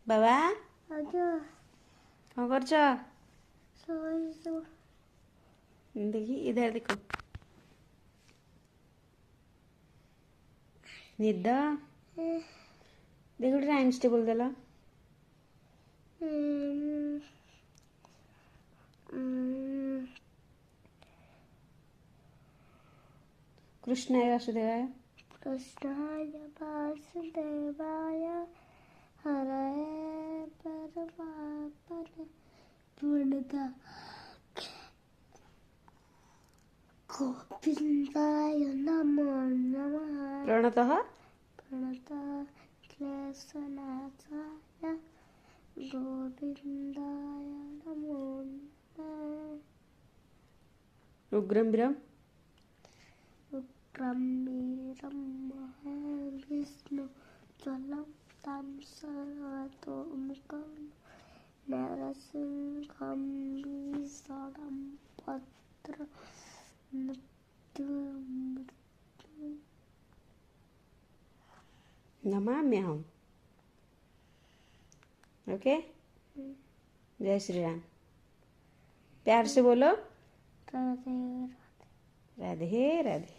बाबा आजा कौन करछ? सोई देखी इधर देखो। निद देखो टाइम्स टेबल देला। कृष्णाय वासुदेवाय कृष्णाय वासुदेवाय हरये परमात्मने प्रणता गोविन्दाय नमो नमः प्रणतः प्रणता क्लेशनाशाय गोविन्दाय नमो नमः उग्रं वीरं उग्रं वीरं महाविष्णु ज्वलं तं सर्वतोमुखं नरसिंहं भीषणं भद्रं मृत्युं नमाम्यहम्। ओके, जय श्री राम। प्यार से बोलो। राधे राधे राधे।